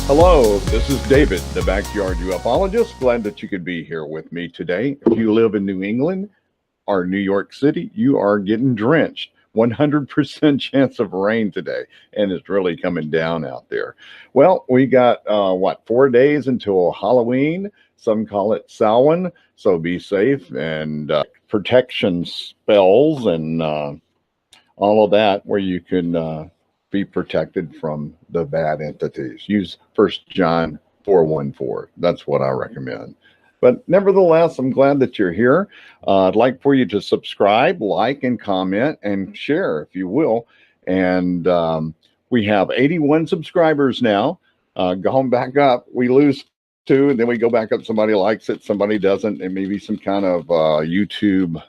Hello, this is David, the Backyard Ufologist. Glad that you could be here with me today. If you live in New England or New York City, you are getting drenched. 100% chance of rain today, and it's really coming down out there. Well, we got, 4 days until Halloween. Some call it Samhain, so be safe and protection spells and all of that where you can be protected from the bad entities. Use 1 John 4:14. That's what I recommend. But nevertheless, I'm glad that you're here. I'd like for you to subscribe, like, and comment, and share if you will. And we have 81 subscribers now. Going back up, we lose two, and then we go back up. Somebody likes it, somebody doesn't. It may be some kind of YouTube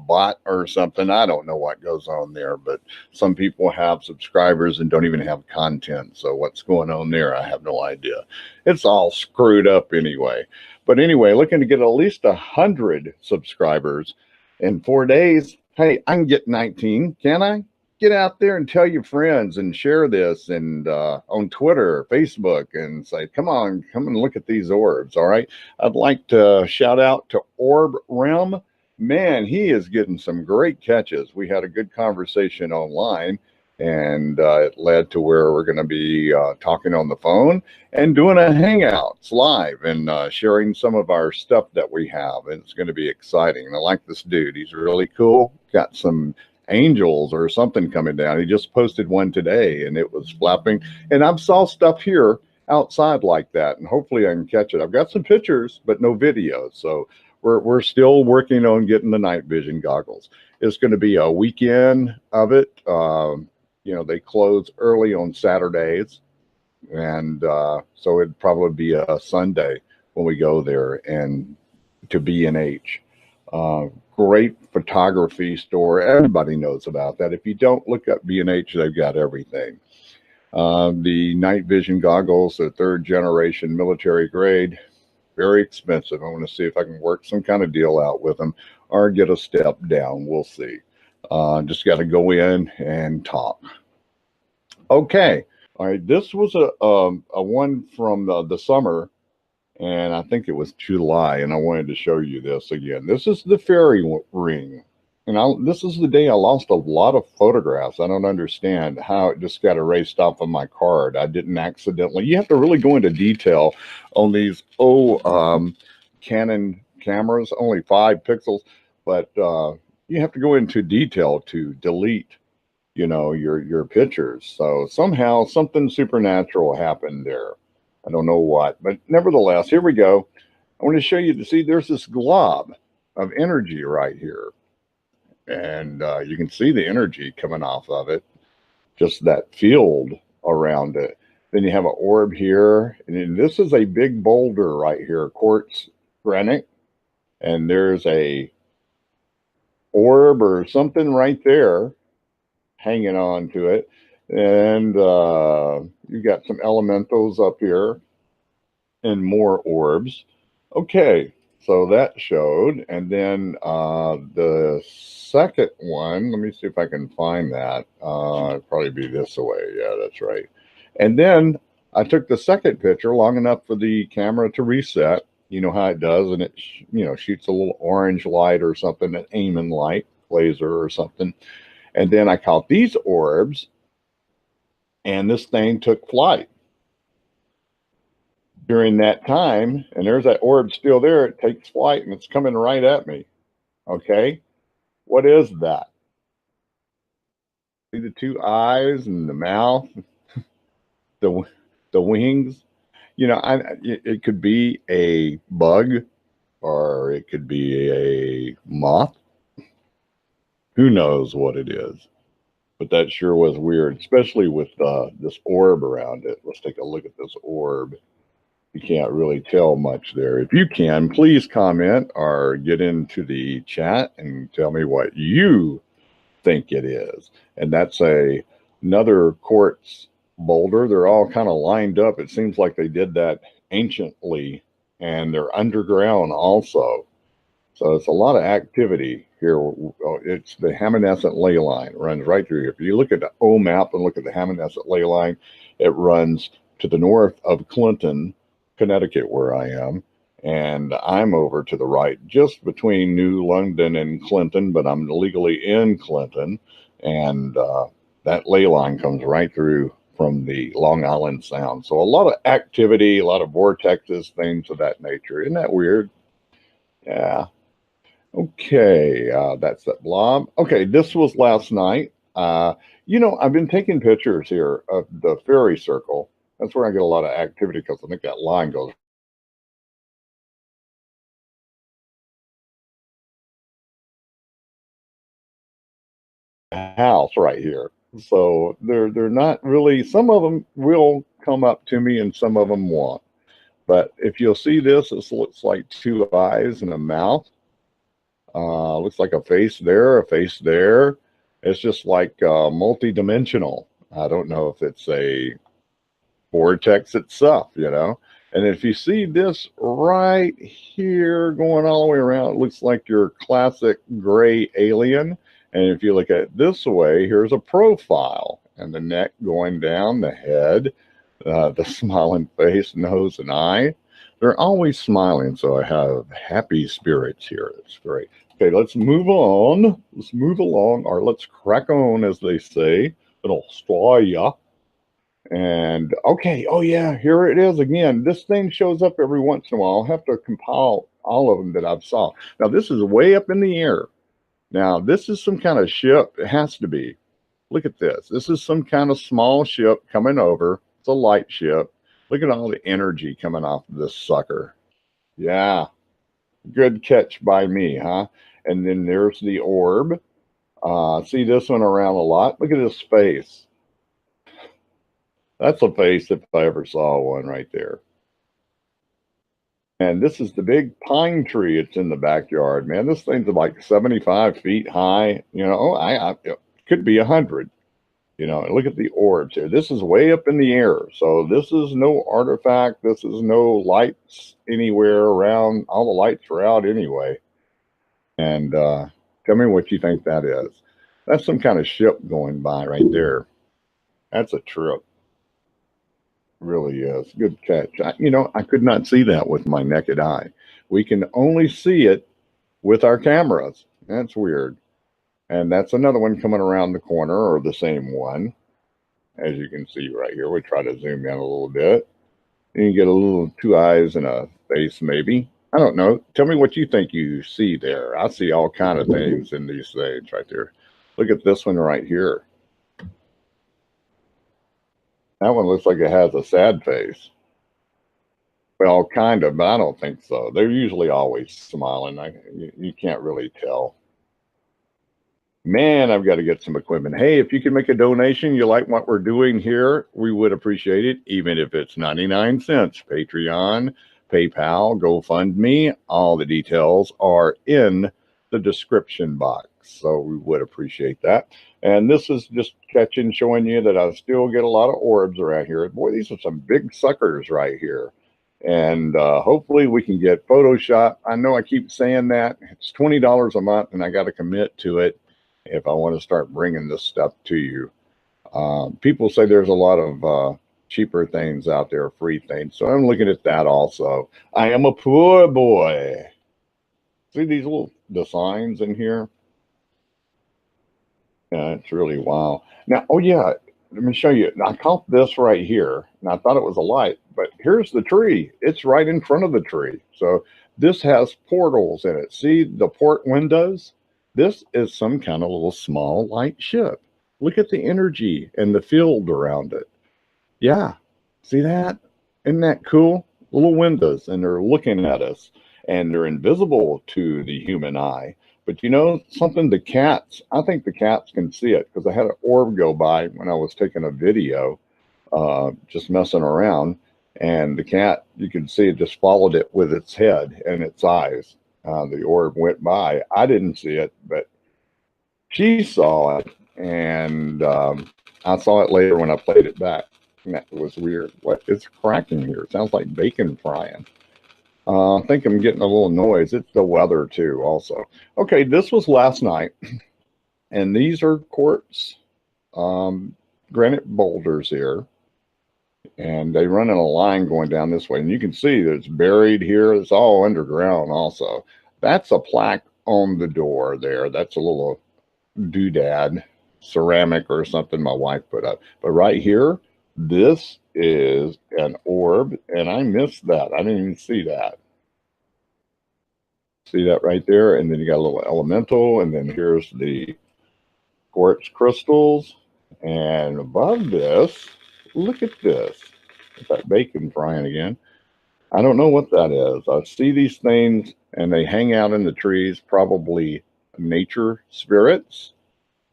bot or something. I don't know what goes on there, but some people have subscribers and don't even have content. So what's going on there? I have no idea. It's all screwed up anyway. But anyway, looking to get at least 100 subscribers in 4 days. Hey, I can get 19, can I? Get out there and tell your friends and share this and on Twitter, Facebook, and say, come on, come and look at these orbs. All right. I'd like to shout out to Orb Realm. Man, he is getting some great catches. We had a good conversation online, and it led to where we're going to be talking on the phone and doing a Hangouts live and sharing some of our stuff that we have. And it's going to be exciting. And I like this dude. He's really cool. Got some angels or something coming down. He just posted one today, and it was flapping. And I've saw stuff here outside like that, and hopefully I can catch it. I've got some pictures, but no videos. So we're still working on getting the night vision goggles. It's going to be a weekend of it. They close early on Saturdays, and so it'd probably be a Sunday when we go there and to B&H. Great photography store. Everybody knows about that. If you don't, look up B&H. They've got everything. The night vision goggles, the 3rd generation military grade, very expensive. I want to see if I can work some kind of deal out with them or get a step down. We'll see. Just got to go in and talk. Okay. All right. This was a one from the summer, and I think it was July, and I wanted to show you this again. This is the fairy ring. And this is the day I lost a lot of photographs. I don't understand how it just got erased off of my card. I didn't accidentally. You have to really go into detail on these Canon cameras, only 5 pixels, but you have to go into detail to delete, your pictures. So somehow something supernatural happened there. I don't know what, but nevertheless, here we go. I want to show you see there's this glob of energy right here. And you can see the energy coming off of it, just that field around it. Then you have an orb here, and then this is a big boulder right here, quartz granite, and there's a orb or something right there hanging on to it. And you got some elementals up here and more orbs. Okay. So that showed, and then the second one, let me see if I can find that. It'd probably be this way. Yeah, that's right. And then I took the second picture long enough for the camera to reset. You know how it does, and it shoots a little orange light or something, an aiming light, laser or something. And then I caught these orbs, and this thing took flight during that time, and there's that orb still there. It takes flight, and it's coming right at me. Okay, what is that? See the 2 eyes and the mouth, the wings. It could be a bug, or it could be a moth. Who knows what it is? But that sure was weird, especially with this orb around it. Let's take a look at this orb. You can't really tell much there. If you can, please comment or get into the chat and tell me what you think it is. And that's another quartz boulder. They're all kind of lined up. It seems like they did that anciently, and they're underground also. So it's a lot of activity here. It's the Hamanescent ley line. It runs right through here. If you look at the O map and look at the Hamanescent ley line, it runs to the north of Clinton, Connecticut, where I am. And I'm over to the right, just between New London and Clinton, but I'm legally in Clinton. And that ley line comes right through from the Long Island Sound. So a lot of activity, a lot of vortexes, things of that nature. Isn't that weird? Yeah. Okay, that's that blob. Okay, this was last night. I've been taking pictures here of the fairy circle. That's where I get a lot of activity because I think that line goes house right here. So they're not really. Some of them will come up to me, and some of them won't. But if you'll see this, it looks like two eyes and a mouth. Looks like a face there, a face there. It's just like multi-dimensional. I don't know if it's a vortex itself. And if you see this right here going all the way around, it looks like your classic gray alien. And if you look at it this way, here's a profile and the neck going down, the head, the smiling face, nose, and eye. They're always smiling, so I have happy spirits here. It's great. Okay, let's move on. Let's move along, or let's crack on, as they say, in Australia. And okay, oh yeah, here it is again. This thing shows up every once in a while. I'll have to compile all of them that I've saw. Now this is way up in the air. Now this is some kind of ship. It has to be. Look at this. This is some kind of small ship coming over. It's a light ship. Look at all the energy coming off of this sucker. Yeah, good catch by me, huh? And then there's the orb. See this one around a lot. Look at his face. That's a face if I ever saw one right there. And this is the big pine tree. It's in the backyard, man. This thing's like 75 feet high. It could be 100. Look at the orbs here. This is way up in the air. So this is no artifact. This is no lights anywhere around. All the lights are out anyway. And tell me what you think that is. That's some kind of ship going by right there. That's a trip. Really is. Good catch. I could not see that with my naked eye. We can only see it with our cameras. That's weird. And that's another one coming around the corner, or the same one, as you can see right here. We try to zoom in a little bit. And you get a little two eyes and a face, maybe. I don't know. Tell me what you think you see there. I see all kind of things in these things right there. Look at this one right here. That one looks like it has a sad face. Well, kind of, but I don't think so. They're usually always smiling. You can't really tell. Man, I've got to get some equipment. Hey, if you can make a donation, you like what we're doing here, we would appreciate it, even if it's 99 cents. Patreon, PayPal, GoFundMe, all the details are in the description box. So we would appreciate that. And this is just showing you that I still get a lot of orbs around here. Boy, these are some big suckers right here. And hopefully we can get Photoshop. I know I keep saying that. It's $20 a month, and I got to commit to it if I want to start bringing this stuff to you. People say there's a lot of cheaper things out there, free things. So I'm looking at that also. I am a poor boy. See these little designs in here? Yeah, it's really wow. Now, oh yeah, let me show you. I caught this right here, and I thought it was a light, but here's the tree. It's right in front of the tree. So this has portals in it. See the port windows? This is some kind of little small light ship. Look at the energy and the field around it. Yeah, see that? Isn't that cool? Little windows, and they're looking at us, and they're invisible to the human eye. But you know something, I think the cats can see it, because I had an orb go by when I was taking a video, just messing around, and the cat, you could see it just followed it with its head and its eyes. The orb went by. I didn't see it, but she saw it, and I saw it later when I played it back. And that was weird. What is cracking here? It sounds like bacon frying. I think I'm getting a little noise. It's the weather too, also. Okay, this was last night, and these are quartz granite boulders here. And they run in a line going down this way. And you can see that it's buried here. It's all underground also. That's a plaque on the door there. That's a little doodad, ceramic or something my wife put up. But right here, this is an orb. And I missed that. I didn't even see that. See that right there? And then you got a little elemental. And then here's the quartz crystals. And above this, look at this. That bacon frying again. I don't know what that is. I see these things and they hang out in the trees, probably nature spirits,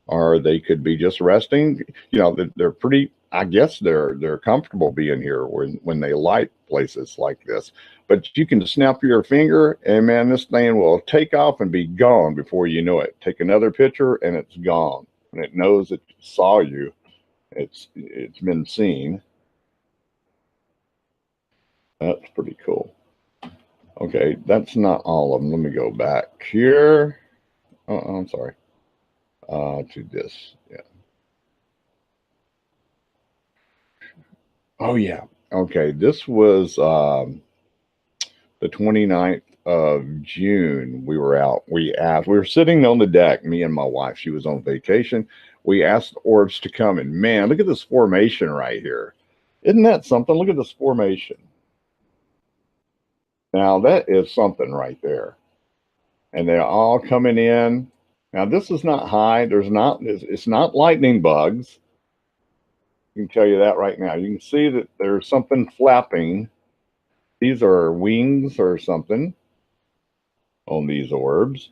or they could be just resting. You know, they're pretty, I guess they're comfortable being here when they light places like this. But you can snap your finger and man, this thing will take off and be gone before you know it. Take another picture and it's gone. And it knows it saw you. It's been seen. That's pretty cool. Okay, that's not all of them. Let me go back here. Oh, I'm sorry. To this. Yeah. Oh, yeah. Okay, this was the 29th of June. We were out. We were sitting on the deck, me and my wife. She was on vacation. We asked the Orbs to come, and man, look at this formation right here. Isn't that something? Look at this formation. Now that is something right there. And they're all coming in. Now this is not high. It's not lightning bugs. I can tell you that right now. You can see that there's something flapping. These are wings or something on these orbs.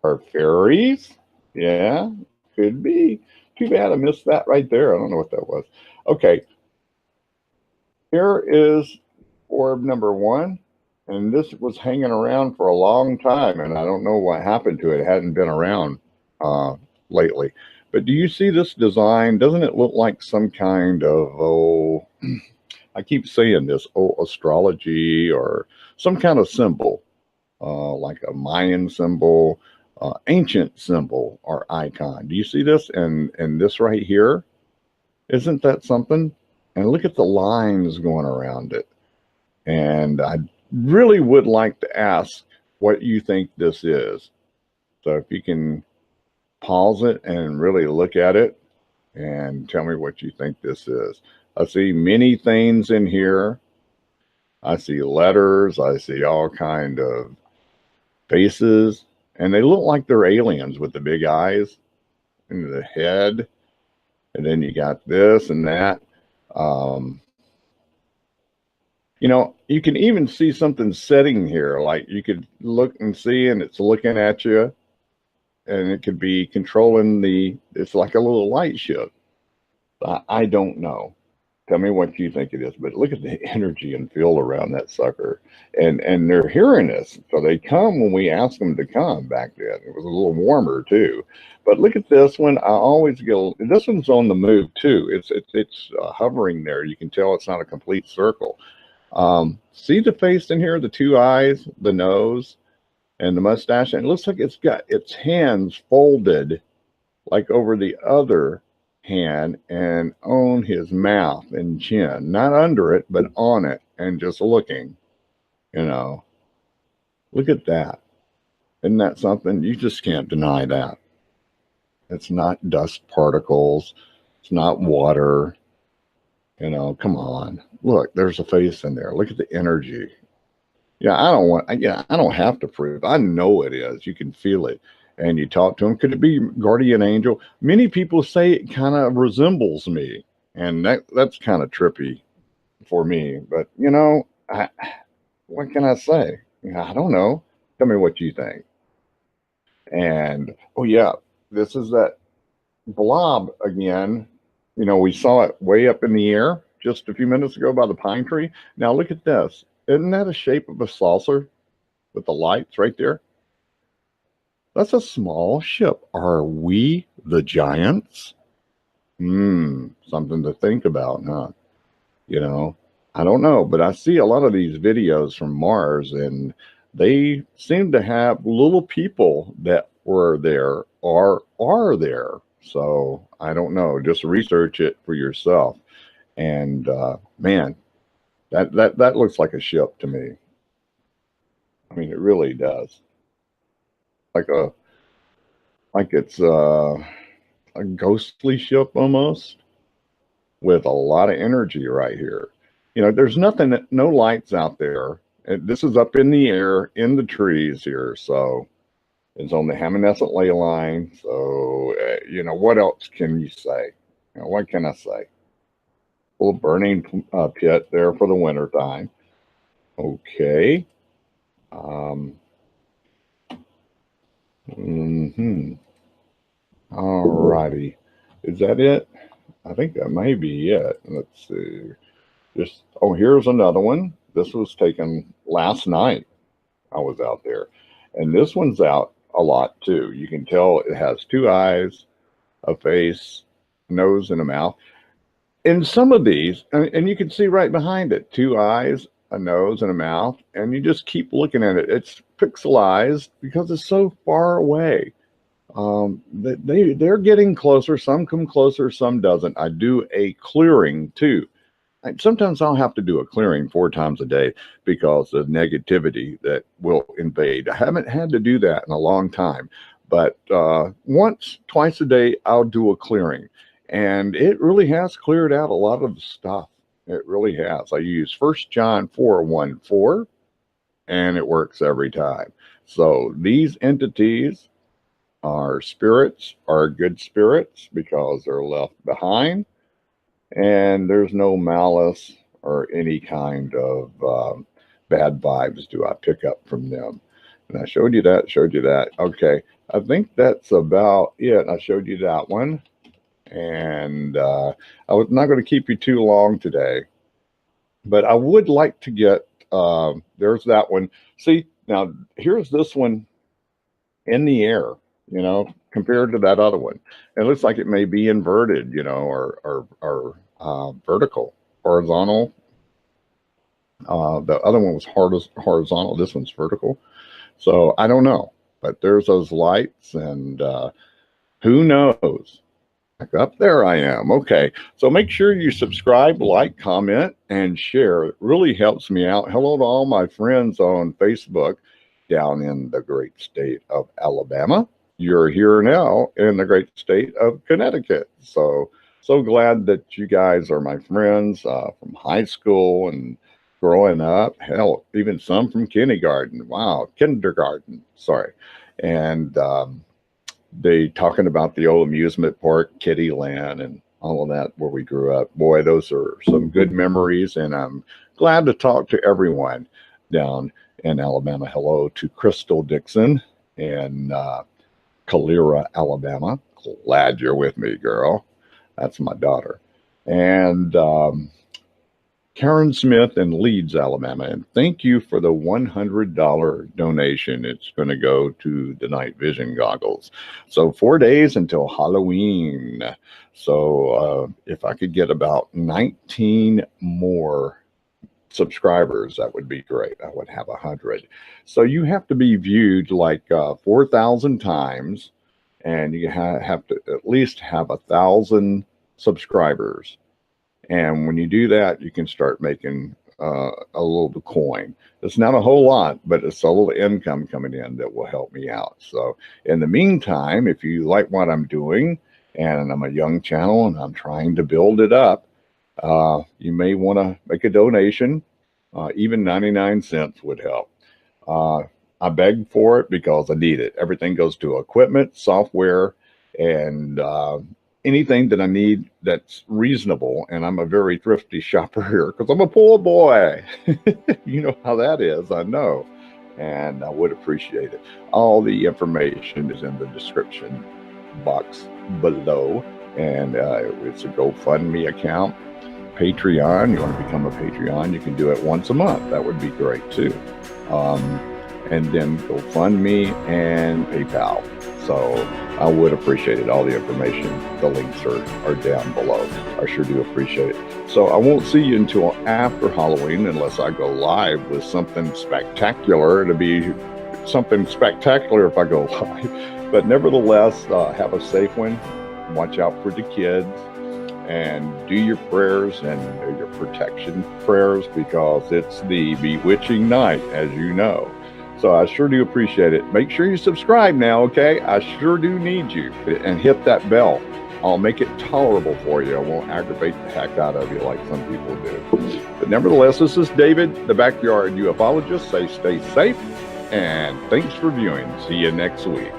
Are fairies? Yeah, could be. Too bad I missed that right there. I don't know what that was. Okay. Here is orb number 1. And this was hanging around for a long time, and I don't know what happened to it. It hadn't been around lately. But do you see this design? Doesn't it look like some kind of, I keep saying this, astrology or some kind of symbol, like a Mayan symbol, ancient symbol or icon. Do you see this? And this right here, isn't that something? And look at the lines going around it. And I really would like to ask what you think this is. So if you can pause it and really look at it and tell me what you think this is. I see many things in here. I see letters. I see all kind of faces. And they look like they're aliens with the big eyes and the head. And then you got this and that. You know, you can even see something setting here. Like you could look and see, and it's looking at you, and it could be controlling it's like a little light ship. I don't know. Tell me what you think it is. But look at the energy and feel around that sucker. And they're hearing us. So they come when we ask them to come back then. It was a little warmer too. But look at this one. I always go, this one's on the move too. It's hovering there. You can tell it's not a complete circle. See the face in here, the 2 eyes, the nose, and the mustache. And it looks like it's got its hands folded like over the other hand and on his mouth and chin, not under it, but on it, and just looking, you know. Look at that. Isn't that something? You just can't deny that. It's not dust particles. It's not water. You know, come on. Look, there's a face in there. Look at the energy. Yeah, I don't have to prove. I know it is. You can feel it. And you talk to them. Could it be guardian angel? Many people say it kind of resembles me. And that's kind of trippy for me. But, you know, what can I say? I don't know. Tell me what you think. And, oh, yeah, this is that blob again. You know, we saw it way up in the air just a few minutes ago by the pine tree. Now look at this. Isn't that a shape of a saucer with the lights right there? That's a small ship. Are we the giants? Something to think about, huh? You know, I don't know, but I see a lot of these videos from Mars, and they seem to have little people that were there or are there. So I don't know. Just research it for yourself. And man, that looks like a ship to me. I mean, it really does. Like it's a ghostly ship almost with a lot of energy right here. There's nothing, no lights out there. And this is up in the air in the trees here, so it's on the Haminescent ley line. So what else can you say? What can I say? Little burning pit there for the winter time. Okay. Um, All righty. Is that it? I think that may be it. Let's see. Here's another one. This was taken last night. I was out there. And this one's out a lot too. You can tell it has two eyes, a face, nose, and a mouth. In some of these, and you can see right behind it, two eyes, a nose, and a mouth, and you just keep looking at it. It's pixelized because it's so far away. They're getting closer. Some come closer, some doesn't. I do a clearing too. Sometimes I'll have to do a clearing 4 times a day because of negativity that will invade. I haven't had to do that in a long time, but once, twice a day, I'll do a clearing. And it really has cleared out a lot of the stuff. It really has. I use 1 John 4:1-4, and it works every time. So these entities are spirits, are good spirits because they're left behind. And there's no malice or any kind of bad vibes do I pick up from them. And I showed you that. Okay, I think that's about it. I showed you that one. And I was not going to keep you too long today. But I would like to get, there's that one. See, now here's this one in the air, compared to that other one. It looks like it may be inverted, or vertical, horizontal. The other one was horizontal. This one's vertical. So I don't know, but there's those lights, and who knows? Back up there I am. Okay, so make sure you subscribe, like, comment, and share. It really helps me out. Hello to all my friends on Facebook down in the great state of Alabama. You're here now in the great state of Connecticut. So glad that you guys are my friends from high school and growing up. Hell, even some from kindergarten. Wow, kindergarten. Sorry. And they talking about the old amusement park, Kitty Land, and all of that where we grew up. Boy, those are some good memories, and I'm glad to talk to everyone down in Alabama. Hello to Crystal Dixon in Calera, Alabama. Glad you're with me, girl. That's my daughter. And Karen Smith in Leeds, Alabama. And thank you for the $100 donation. It's going to go to the night vision goggles. So 4 days until Halloween. So if I could get about 19 more subscribers, that would be great. I would have 100. So you have to be viewed like 4,000 times, and you have to at least have 1,000 subscribers. And when you do that, you can start making a little coin. It's not a whole lot, but it's a little income coming in that will help me out. So in the meantime, if you like what I'm doing, and I'm a young channel and I'm trying to build it up, you may want to make a donation. Even 99 cents would help. I beg for it because I need it. Everything goes to equipment, software, and anything that I need that's reasonable. And I'm a very thrifty shopper here because I'm a poor boy. You know how that is, I know. And I would appreciate it. All the information is in the description box below. And it's a GoFundMe account. Patreon, you want to become a Patreon, you can do it once a month. That would be great too. And then GoFundMe and PayPal. So I would appreciate it. All the information, the links are down below. I sure do appreciate it. So I won't see you until after Halloween unless I go live with something spectacular. It'll be something spectacular if I go live. But nevertheless, have a safe one. Watch out for the kids. and do your prayers and your protection prayers, because it's the bewitching night, as you know. So I sure do appreciate it. Make sure you subscribe now, okay? I sure do need you. And hit that bell. I'll make it tolerable for you. I won't aggravate the heck out of you like some people do. But nevertheless, this is David, the Backyard Ufologist. Stay safe, and thanks for viewing. See you next week.